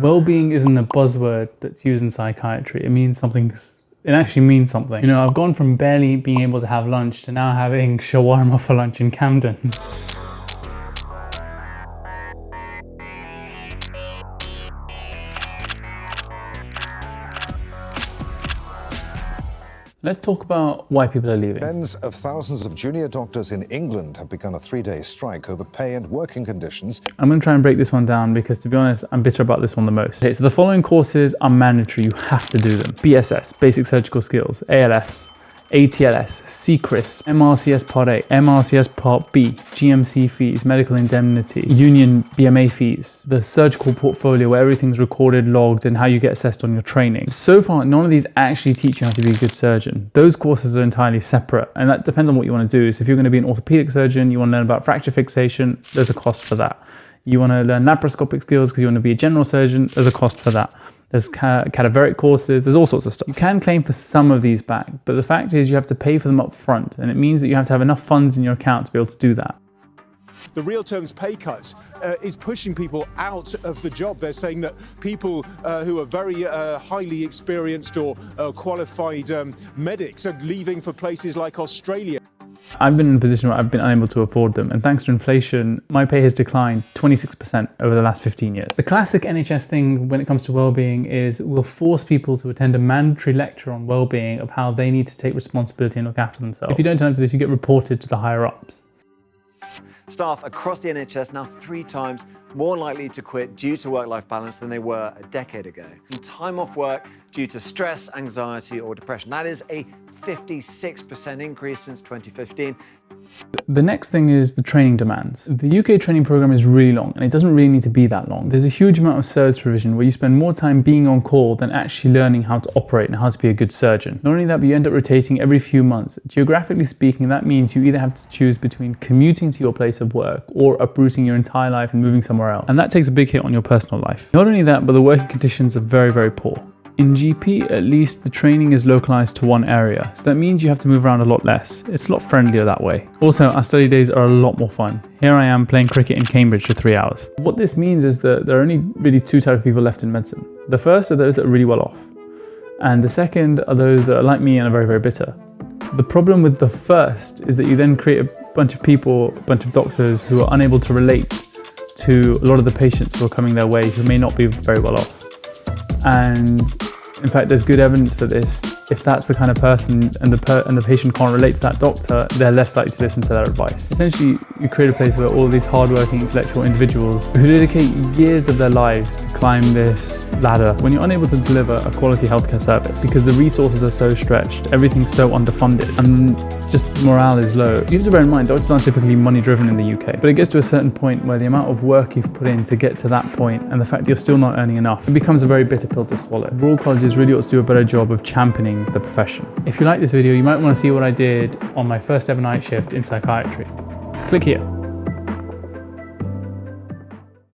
Well-being isn't a buzzword that's used in psychiatry. It means something. It actually means something. You know, I've gone from barely being able to have lunch to now having shawarma for lunch in Camden. Let's talk about why people are leaving. Tens of thousands of junior doctors in England have begun a 3-day strike over pay and working conditions. I'm going to try and break this one down because, to be honest, I'm bitter about this one the most. Okay, so the following courses are mandatory. You have to do them. BSS, Basic Surgical Skills, ALS, ATLS, CCRIS, MRCS Part A, MRCS Part B, GMC fees, medical indemnity, union BMA fees, the surgical portfolio where everything's recorded, logged, and how you get assessed on your training. So far, none of these actually teach you how to be a good surgeon. Those courses are entirely separate, and that depends on what you want to do. So if you're going to be an orthopedic surgeon, you want to learn about fracture fixation, there's a cost for that. You want to learn laparoscopic skills because you want to be a general surgeon, there's a cost for that. There's cadaveric courses, there's all sorts of stuff. You can claim for some of these back, but the fact is you have to pay for them up front, and it means that you have to have enough funds in your account to be able to do that. The real terms pay cuts is pushing people out of the job. They're saying that people who are very highly experienced or qualified medics are leaving for places like Australia. I've been in a position where I've been unable to afford them, and thanks to inflation, my pay has declined 26% over the last 15 years. The classic NHS thing when it comes to well-being is we'll force people to attend a mandatory lecture on well-being of how they need to take responsibility and look after themselves. If you don't turn up to this, you get reported to the higher-ups. Staff across the NHS now 3 times more likely to quit due to work-life balance than they were a decade ago. And time off work due to stress, anxiety or depression. That is a 56% increase since 2015. The next thing is the training demands. The UK training program is really long, and it doesn't really need to be that long. There's a huge amount of service provision where you spend more time being on call than actually learning how to operate and how to be a good surgeon. Not only that, but you end up rotating every few months. Geographically speaking, that means you either have to choose between commuting to your place of work or uprooting your entire life and moving somewhere else. And that takes a big hit on your personal life. Not only that, but the working conditions are very, very poor. In GP, at least, the training is localized to one area, so that means you have to move around a lot less. It's a lot friendlier that way. Also, our study days are a lot more fun. Here I am playing cricket in Cambridge for 3 hours. What this means is that there are only really 2 types of people left in medicine. The first are those that are really well off, and the second are those that are like me and are very, very bitter. The problem with the first is that you then create a bunch of people, a bunch of doctors who are unable to relate to a lot of the patients who are coming their way who may not be very well off. And in fact, there's good evidence for this. If that's the kind of person and the patient can't relate to that doctor, they're less likely to listen to their advice. Essentially, you create a place where all these hardworking intellectual individuals who dedicate years of their lives to climb this ladder, when you're unable to deliver a quality healthcare service because the resources are so stretched, everything's so underfunded, and just morale is low. You have to bear in mind, doctors aren't typically money driven in the UK, but it gets to a certain point where the amount of work you've put in to get to that point and the fact that you're still not earning enough, it becomes a very bitter pill to swallow. Royal colleges really ought to do a better job of championing the profession. If you like this video, you might want to see what I did on my first ever night shift in psychiatry. Click here.